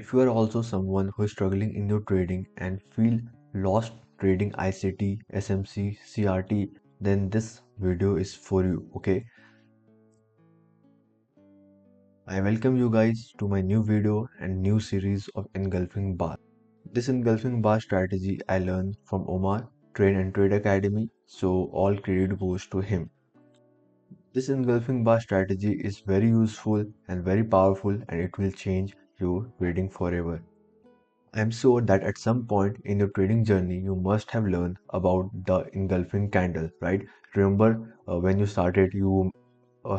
If you are also someone who is struggling in your trading and feel lost trading ICT, SMC, CRT, then this video is for you, okay? I welcome you guys to my new video and new series of Engulfing Bar. This Engulfing Bar strategy I learned from Omar, Train and Trade Academy, so all credit goes to him. This Engulfing Bar strategy is very useful and very powerful, and it will change your trading forever. I'm sure that at some point in your trading journey, you must have learned about the engulfing candle, right? Remember when you started, you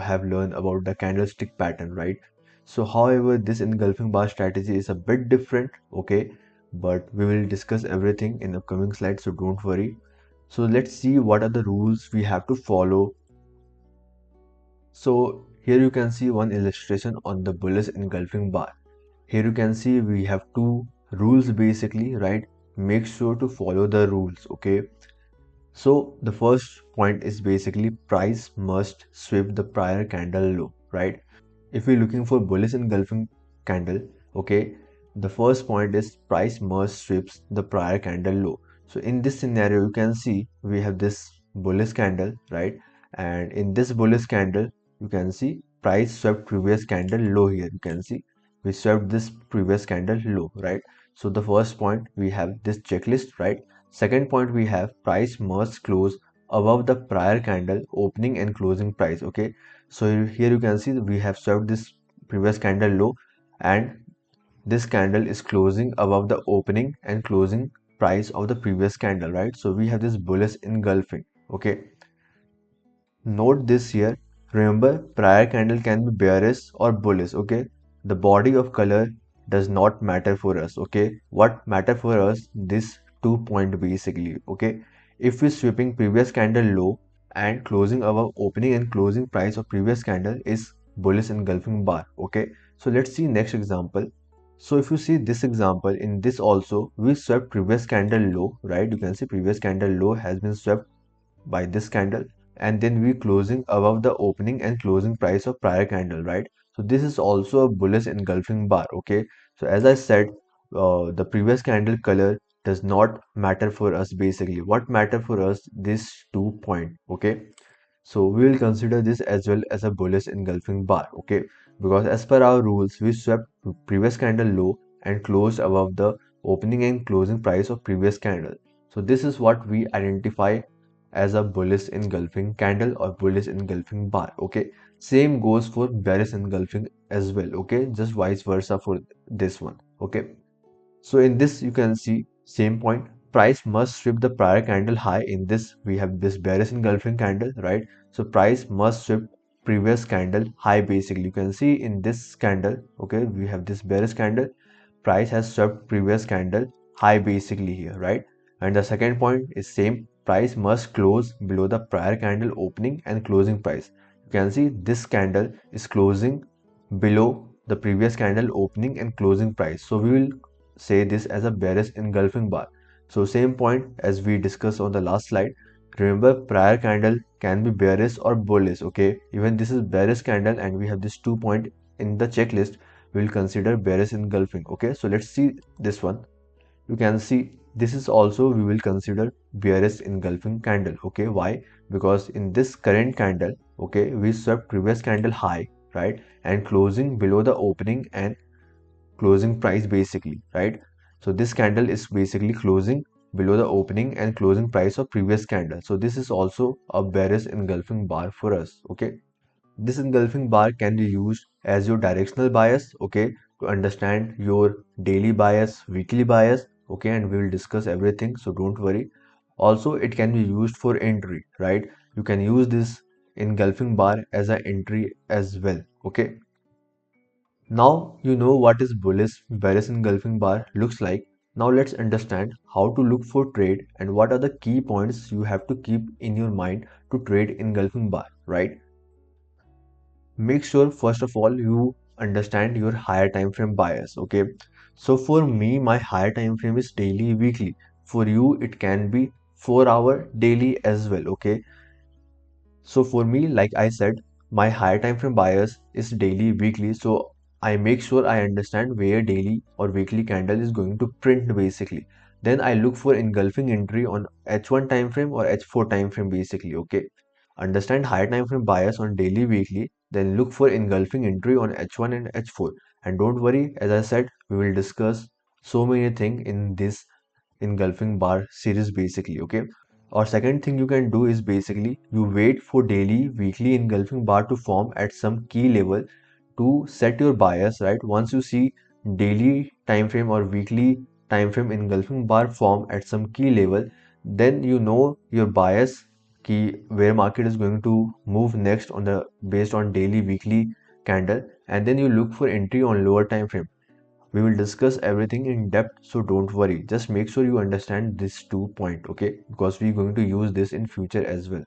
have learned about the candlestick pattern, right? So, however, this engulfing bar strategy is a bit different, okay? But we will discuss everything in upcoming slides, so don't worry. So, let's see what are the rules we have to follow. So, here you can see one illustration on the bullish engulfing bar. Here you can see we have two rules basically, right? Make sure to follow the rules, okay? So the first point is basically price must sweep the prior candle low, right? If we're looking for bullish engulfing candle, okay, the first point is price must sweeps the prior candle low. So in this scenario, you can see we have this bullish candle, right? And in this bullish candle, you can see price swept previous candle low here. You can see we swept this previous candle low, right? So the first point we have this checklist, right? Second point we have price must close above the prior candle opening and closing price, okay? So here you can see we have swept this previous candle low, and this candle is closing above the opening and closing price of the previous candle, right? So we have this bullish engulfing, okay? Note this here. Remember, prior candle can be bearish or bullish, okay? The body of color does not matter for us, okay? What matter for us, this 2 point basically, okay? If we sweeping previous candle low and closing our opening and closing price of previous candle is bullish engulfing bar, okay? So let's see next example. So if you see this example, in this also we swept previous candle low, right? You can see previous candle low has been swept by this candle, and then we closing above the opening and closing price of prior candle, right? So this is also a bullish engulfing bar, okay? So as I said, the previous candle color does not matter for us. Basically what matter for us, this 2 point, okay? So we will consider this as well as a bullish engulfing bar, okay? Because as per our rules, we swept previous candle low and closed above the opening and closing price of previous candle. So this is what we identify as a bullish engulfing candle or bullish engulfing bar, okay? Same goes for bearish engulfing as well, okay? Just vice versa for this one, okay? So in this you can see same point, price must strip the prior candle high. In this we have this bearish engulfing candle, right? So price must strip previous candle high. Basically you can see in this candle, okay, we have this bearish candle, price has stripped previous candle high basically here, right? And the second point is same, price must close below the prior candle opening and closing price. You can see this candle is closing below the previous candle opening and closing price, so we will say this as a bearish engulfing bar. So same point as we discussed on the last slide. Remember, prior candle can be bearish or bullish, okay? Even this is bearish candle and we have this 2 point in the checklist, we will consider bearish engulfing, okay? So let's see this one. You can see this is also we will consider bearish engulfing candle, okay? Why? Because in this current candle, okay, we swept previous candle high, right, and closing below the opening and closing price basically, right? So this candle is basically closing below the opening and closing price of previous candle. So this is also a bearish engulfing bar for us, okay? This engulfing bar can be used as your directional bias, okay, to understand your daily bias, weekly bias, okay, and we will discuss everything, so don't worry. Also, it can be used for entry, right? You can use this engulfing bar as an entry as well, okay? Now you know what is bullish bearish engulfing bar looks like. Now let's understand how to look for trade and what are the key points you have to keep in your mind to trade engulfing bar, right? Make sure first of all you understand your higher time frame bias, okay? So for me my higher time frame is daily, weekly. For you it can be 4 hour daily as well, okay? So for me, like I said, my higher time frame bias is daily, weekly. So I make sure I understand where daily or weekly candle is going to print basically. Then I look for engulfing entry on H1 time frame or H4 time frame basically. Okay. Understand higher time frame bias on daily, weekly, then look for engulfing entry on H1 and H4. And don't worry, as I said, we will discuss so many things in this engulfing bar series basically. Okay. Or second thing you can do is basically you wait for daily, weekly engulfing bar to form at some key level to set your bias, right? Once you see daily time frame or weekly time frame engulfing bar form at some key level, then you know your bias key where market is going to move next on the based on daily, weekly candle, and then you look for entry on lower time frame. We will discuss everything in depth, so don't worry. Just make sure you understand this 2 point, okay? Because we're going to use this in future as well.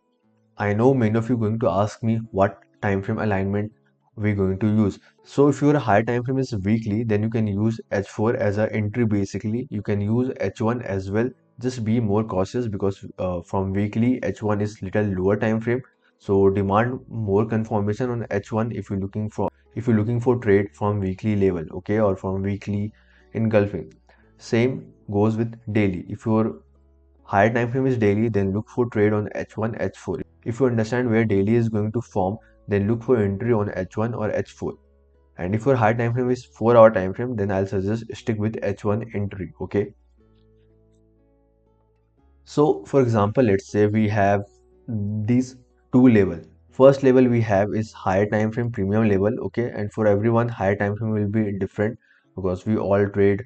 I know many of you going to ask me what time frame alignment we're going to use. So if your high time frame is weekly, then you can use H4 as an entry basically. You can use H1 as well. Just be more cautious because from weekly H1 is little lower time frame. So demand more confirmation on H1 if you're looking for trade from weekly level, okay, or from weekly engulfing. Same goes with daily. If your higher time frame is daily, then look for trade on H1, H4. If you understand where daily is going to form, then look for entry on H1 or H4. And if your high time frame is 4-hour time frame, then I'll suggest stick with H1 entry. Okay. So for example, let's say we have these two level. First level we have is higher time frame premium level. Okay. And for everyone, higher time frame will be different because we all trade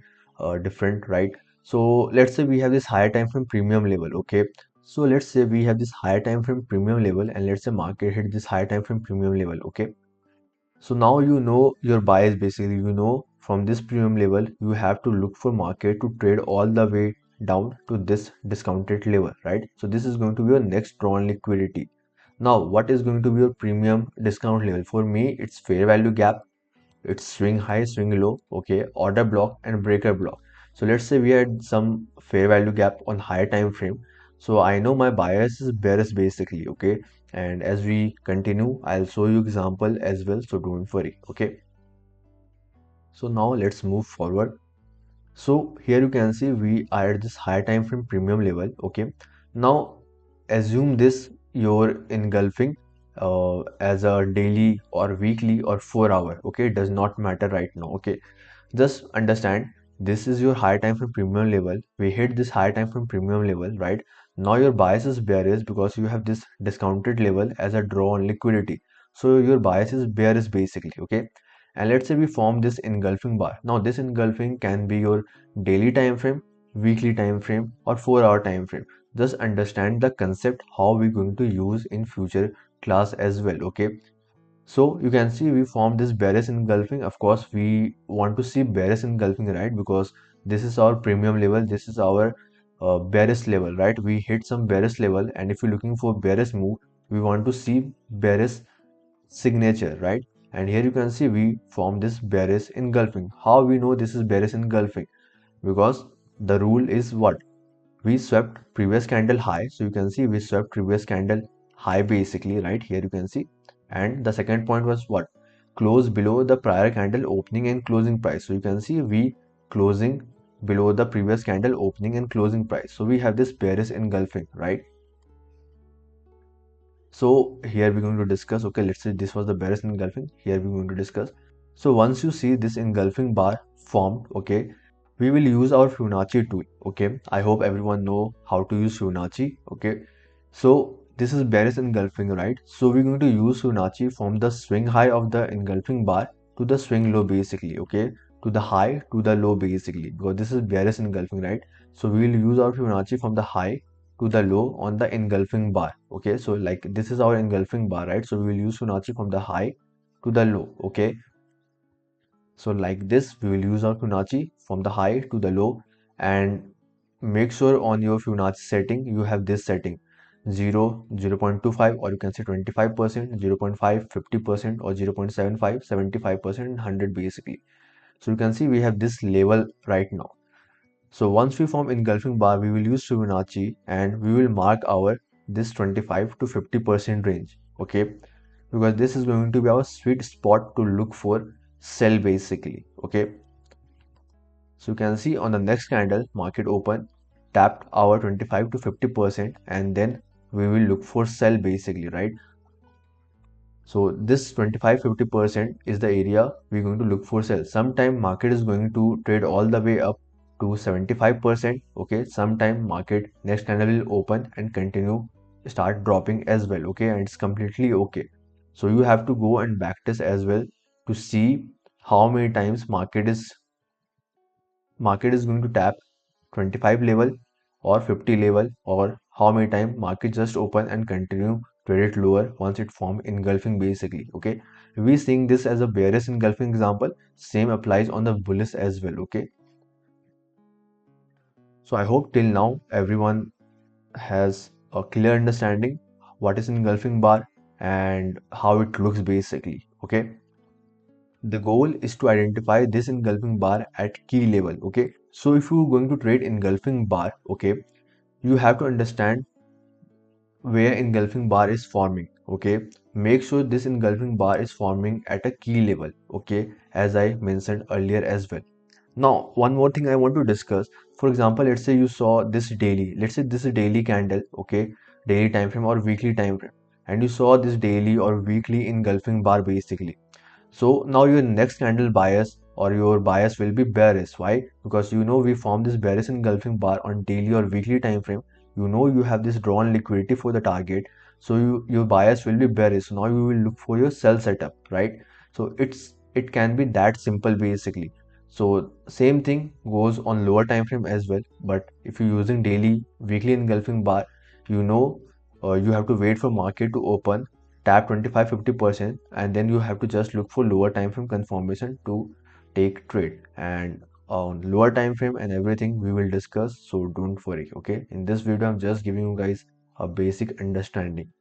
different, right? So let's say we have this higher time frame premium level. Okay. So let's say we have this higher time frame premium level, and let's say market hit this higher time frame premium level. Okay. So now you know your bias basically, you know from this premium level, you have to look for market to trade all the way down to this discounted level, right? So this is going to be your next draw on liquidity. Now, what is going to be your premium discount level? For me, it's fair value gap, it's swing high, swing low, okay, order block and breaker block. So let's say we had some fair value gap on higher time frame. So I know my bias is bearish basically, okay. And as we continue, I'll show you example as well, so don't worry, okay. So now let's move forward. So here you can see we are at this higher time frame premium level, okay. Now assume this you're engulfing as a daily or weekly or 4 hour, okay. It does not matter right now, okay. Just understand this is your high time frame premium level. We hit this high time frame premium level, right? Now your bias is bearish because you have this discounted level as a draw on liquidity. So your bias is bearish basically, okay? And let's say we form this engulfing bar. Now this engulfing can be your daily time frame, weekly time frame, or 4 hour time frame. Just understand the concept how we're going to use in future class as well, okay? So you can see we form this bearish engulfing. Of course, we want to see bearish engulfing, right? Because this is our premium level. This is our bearish level, right? We hit some bearish level, and if you're looking for bearish move, we want to see bearish signature, right? And here you can see we form this bearish engulfing. How we know this is bearish engulfing? Because the rule is what? We swept previous candle high, so you can see we swept previous candle high basically, right? Here you can see. And the second point was what? Close below the prior candle opening and closing price. So you can see we closing below the previous candle opening and closing price. So we have this bearish engulfing, right? So here we're going to discuss, okay, let's say this was the bearish engulfing. Here we're going to discuss. So once you see this engulfing bar formed, okay, we will use our Fibonacci tool, okay. I hope everyone know how to use Fibonacci, okay. So this is bearish engulfing, right? So we're going to use Fibonacci from the swing high of the engulfing bar to the swing low basically, okay, to the high to the low basically, because this is bearish engulfing, right? So we will use our Fibonacci from the high to the low on the engulfing bar, okay. So like this is our engulfing bar, right? So we will use Fibonacci from the high to the low, okay. So like this, we will use our Fibonacci from the high to the low, and make sure on your Fibonacci setting, you have this setting 0, 0.25, or you can say 25%, 0.5, 50%, or 0.75, 75%, and 100 basically. So you can see we have this level right now. So once we form engulfing bar, we will use Fibonacci and we will mark our this 25 to 50% range, okay? Because this is going to be our sweet spot to look for sell basically. Okay, so you can see on the next candle market open, tapped our 25 to 50%, and then we will look for sell basically, right? So this 25-50% is the area we're going to look for sell. Sometime market is going to trade all the way up to 75%. Okay, sometime market next candle will open and continue start dropping as well. Okay, and it's completely okay. So you have to go and backtest as well to see how many times market is going to tap 25 level or 50 level, or how many time market just open and continue trade it lower once it form engulfing basically. Okay, we seeing this as a bearish engulfing example, same applies on the bullish as well. Okay, so I hope till now everyone has a clear understanding what is engulfing bar and how it looks basically. Okay, the goal is to identify this engulfing bar at key level. Okay, so if you're going to trade engulfing bar, okay, you have to understand where engulfing bar is forming. Okay, make sure this engulfing bar is forming at a key level. Okay, as I mentioned earlier as well. Now one more thing I want to discuss. For example, let's say you saw this daily, let's say this is a daily candle. Okay, daily time frame or weekly time frame, and you saw this daily or weekly engulfing bar basically. So now your next candle bias or your bias will be bearish. Why? Because you know we form this bearish engulfing bar on daily or weekly time frame. You know you have this drawn liquidity for the target. So your bias will be bearish. So now you will look for your sell setup, right? So it can be that simple basically. So same thing goes on lower time frame as well. But if you're using daily, weekly engulfing bar, you know you have to wait for market to open, tap 25-50%, and then you have to just look for lower time frame confirmation to take trade. And on lower time frame and everything we will discuss, so don't worry. Okay, in this video I'm just giving you guys a basic understanding.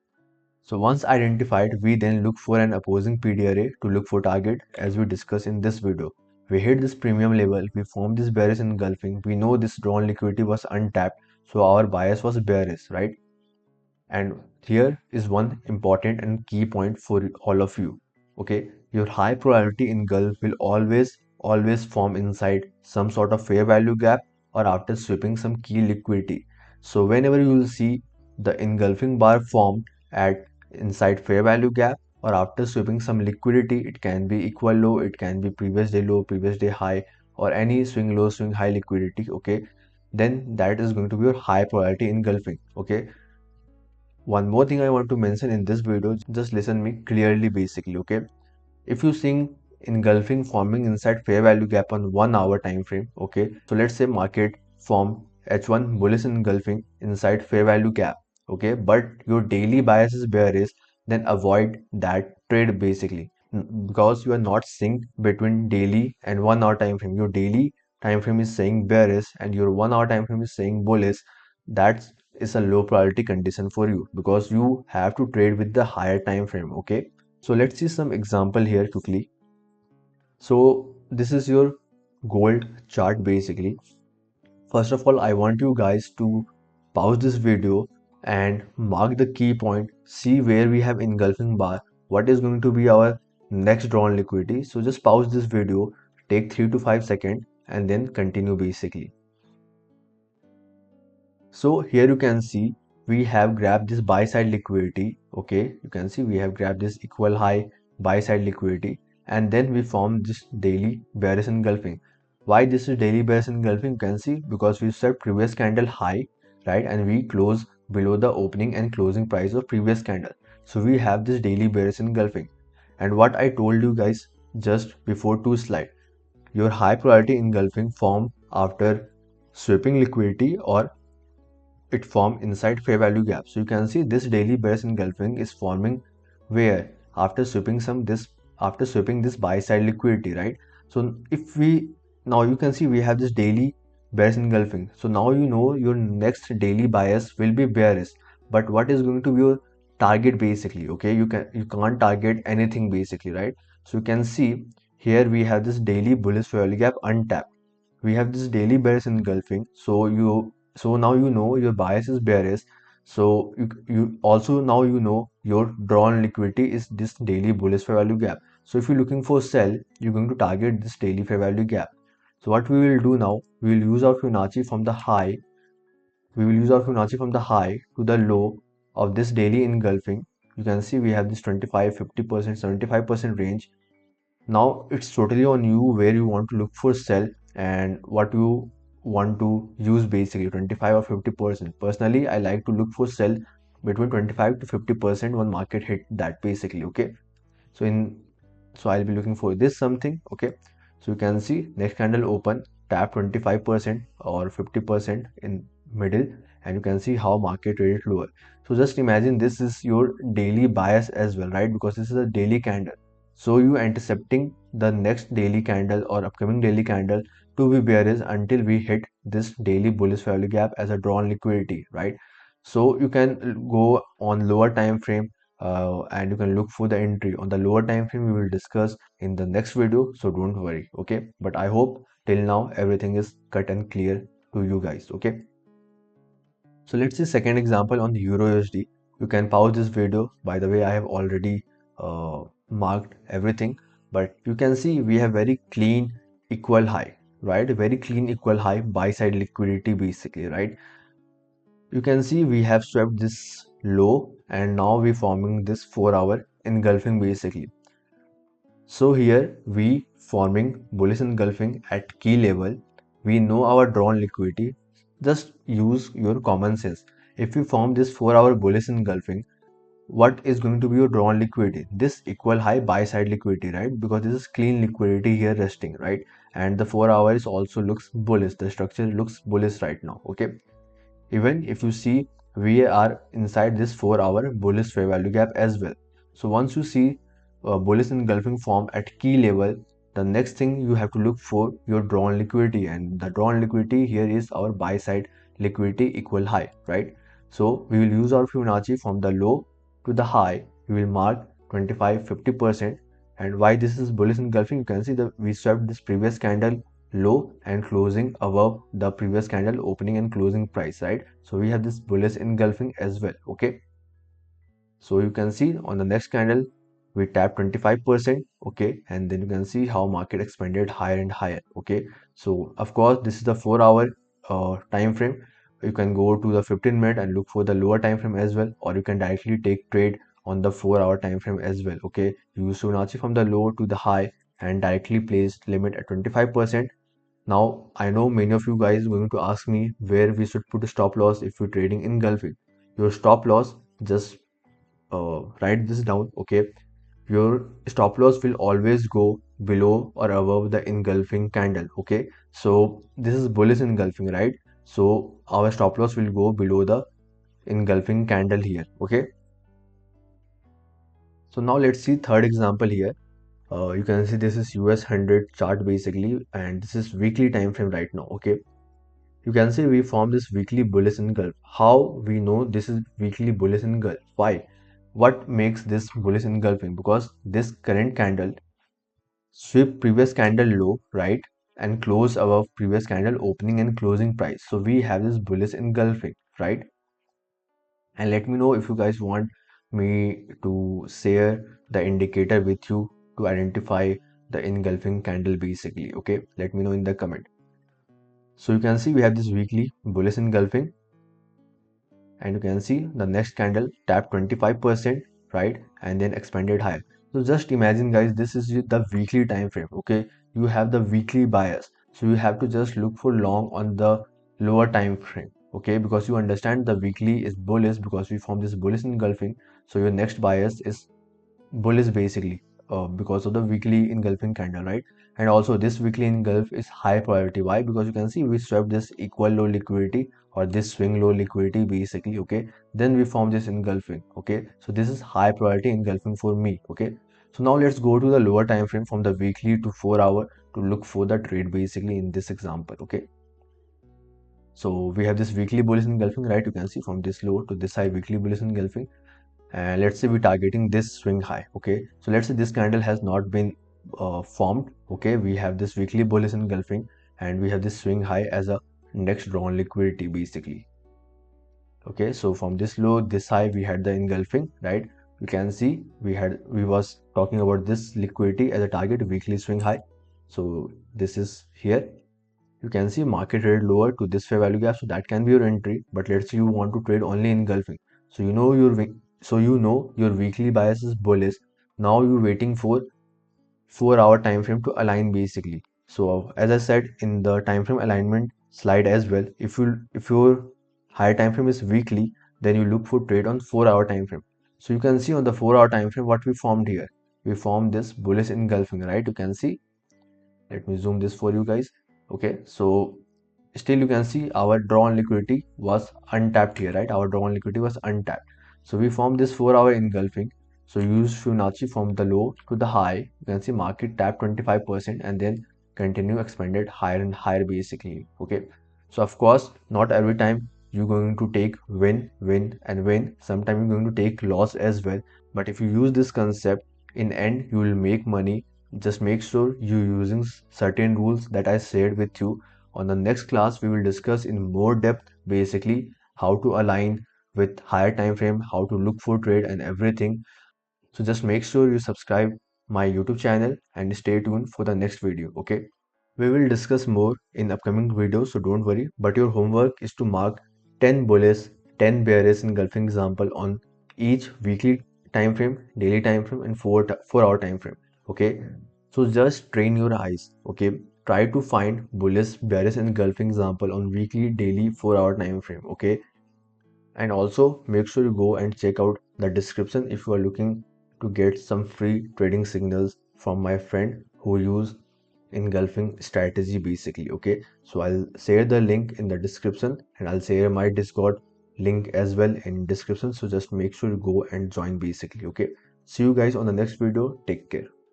So once identified, we then look for an opposing PD array to look for target. As we discussed in this video, we hit this premium level, we form this bearish engulfing, we know this drawn liquidity was untapped, so our bias was bearish, right? And here is one important and key point for all of you. Okay, your high probability engulf will always form inside some sort of fair value gap or after sweeping some key liquidity. So whenever you will see the engulfing bar formed at inside fair value gap or after sweeping some liquidity, it can be equal low, it can be previous day low, previous day high, or any swing low, swing high liquidity. Okay, then that is going to be your high probability engulfing. Okay, one more thing I want to mention in this video, just listen me clearly basically. Okay, if you seeing engulfing forming inside fair value gap on 1 hour time frame. Okay, so let's say market form H1 bullish engulfing inside fair value gap. Okay, but your daily bias is bearish, then avoid that trade basically. Because you are not synced between daily and 1 hour time frame. Your daily time frame is saying bearish and your 1 hour time frame is saying bullish. That is a low priority condition for you because you have to trade with the higher time frame. Okay, so let's see some example here quickly. So this is your gold chart basically. First of all, I want you guys to pause this video and mark the key point, see where we have engulfing bar, what is going to be our next drawn liquidity. So just pause this video, take 3 to 5 seconds, and then continue basically. So here you can see we have grabbed this buy side liquidity. Okay, you can see we have grabbed this equal high buy side liquidity, and then we form this daily bearish engulfing. Why this is daily bearish engulfing? You can see because we set previous candle high, right, and we close below the opening and closing price of previous candle. So we have this daily bearish engulfing. And what I told you guys just before two slide, your high priority engulfing form after sweeping liquidity or it formed inside fair value gap. So you can see this daily bearish engulfing is forming where after sweeping this buy side liquidity, right? So if we now you can see we have this daily bearish engulfing. So now you know your next daily bias will be bearish. But what is going to be your target basically? Okay, you can't target anything basically, right? So you can see here we have this daily bullish fair value gap untapped, we have this daily bearish engulfing. So now you know your bias is bearish. So you also now you know your drawn liquidity is this daily bullish fair value gap. So if you're looking for sell, you're going to target this daily fair value gap. So what we will do now, we will use our Fibonacci from the high. We will use our Fibonacci from the high to the low of this daily engulfing. You can see we have this 25, 50%, 75% range. Now it's totally on you where you want to look for sell and what you want to use, basically 25 or 50%. Personally, I like to look for sell between 25 to 50% when market hit that, basically. Okay. So I'll be looking for this something. Okay. So you can see next candle open, tap 25% or 50% in middle, and you can see how market traded lower. So just imagine this is your daily bias as well, right? Because this is a daily candle. So you intercepting the next daily candle or upcoming daily candle to be bearish until we hit this daily bullish value gap as a drawn liquidity, right? So you can go on lower time frame, and you can look for the entry on the lower time frame. We will discuss in the next video, so don't worry. Okay, but I hope till now everything is cut and clear to you guys. Okay, so let's see second example on the Euro USD. You can pause this video. By the way, I have already marked everything, but you can see we have very clean equal high, right? Very clean equal high buy side liquidity, basically, right? You can see we have swept this low and now we forming this 4-hour engulfing, basically. So here we forming bullish engulfing at key level. We know our drawn liquidity. Just use your common sense. If you form this 4-hour bullish engulfing, what is going to be your drawn liquidity? This equal high buy side liquidity, right? Because this is clean liquidity here resting, right? And the 4 hours also looks bullish. The structure looks bullish right now. Okay. Even if you see, we are inside this 4-hour bullish fair value gap as well. So once you see bullish engulfing form at key level, the next thing you have to look for your drawn liquidity, and the drawn liquidity here is our buy side liquidity equal high, right? So we will use our Fibonacci from the low to the high. We will mark 25, 50%. And why this is bullish engulfing, you can see that we swept this previous candle low and closing above the previous candle opening and closing price, right? So we have this bullish engulfing as well. Okay, so you can see on the next candle we tap 25%. Okay, and then you can see how market expanded higher and higher. Okay, so of course this is the 4-hour time frame. You can go to the 15-minute and look for the lower time frame as well, or you can directly take trade on the 4-hour time frame as well. Okay, use Fibonacci from the low to the high and directly place limit at 25%. Now, I know many of you guys are going to ask me where we should put a stop loss if you're trading engulfing. Your stop loss, just write this down, okay? Your stop loss will always go below or above the engulfing candle, okay? So this is bullish engulfing, right? So our stop loss will go below the engulfing candle here, okay? So now let's see third example here. You can see this is US 100 chart, basically, and this is weekly time frame right now, okay? You can see we form this weekly bullish engulf. How we know this is weekly bullish engulf? Why? What makes this bullish engulfing? Because this current candle sweep previous candle low, right? And close above previous candle opening and closing price. So we have this bullish engulfing, right? And let me know if you guys want me to share the indicator with you to identify the engulfing candle, basically. Okay, let me know in the comment. So you can see we have this weekly bullish engulfing, and you can see the next candle tap 25%, right, and then expanded higher. So just imagine, guys, this is the weekly time frame. Okay, you have the weekly bias, so you have to just look for long on the lower time frame. Okay, because you understand the weekly is bullish because we form this bullish engulfing. So your next bias is bullish, basically, because of the weekly engulfing candle, right? And also this weekly engulf is high priority. Why? Because you can see we swept this equal low liquidity or this swing low liquidity, basically. Okay, then we form this engulfing. Okay, so this is high priority engulfing for me. Okay, so now let's go to the lower time frame from the weekly to 4-hour to look for the trade, basically, in this example. Okay, so we have this weekly bullish engulfing, right? You can see from this low to this high, weekly bullish engulfing. And let's say we're targeting this swing high. Okay, so let's say this candle has not been formed. Okay, we have this weekly bullish engulfing and we have this swing high as a next drawn liquidity, basically. Okay, so from this low, this high, we had the engulfing, right? You can see we was talking about this liquidity as a target weekly swing high. So this is here. You can see market rate lower to this fair value gap, so that can be your entry. But let's say you want to trade only engulfing. So you know your weekly bias is bullish. Now you're waiting for 4 hour time frame to align basically. So as I said in the time frame alignment slide as well, if your higher time frame is weekly, then you look for trade on 4 hour time frame. So you can see on the 4 hour time frame what we formed here. We formed this bullish engulfing, right? You can see. Let me zoom this for you guys. Okay, so still you can see our drawn liquidity was untapped here, right? Our drawn liquidity was untapped. So we formed this 4 hour engulfing. So use Fibonacci from the low to the high. You can see market tap 25% and then continue expanded higher and higher basically. Okay, so of course not every time you're going to take win and win. Sometimes you're going to take loss as well. But if you use this concept, in end you will make money. Just make sure you're using certain rules that I shared with you. On the next class, we will discuss in more depth basically how to align with higher time frame, how to look for trade and everything. So just make sure you subscribe my YouTube channel and stay tuned for the next video. Okay. We will discuss more in upcoming videos, so don't worry. But your homework is to mark 10 bullish, 10 bearish engulfing example on each weekly time frame, daily time frame, and 4 hour time frame. Okay. So just train your eyes. Okay. Try to find bullish, bearish, engulfing example on weekly, daily, 4 hour time frame. Okay. And also make sure you go and check out the description if you are looking to get some free trading signals from my friend who use engulfing strategy basically. Okay, so I'll share the link in the description and I'll share my Discord link as well in description, so just make sure you go and join basically. Okay, see you guys on the next video. Take care.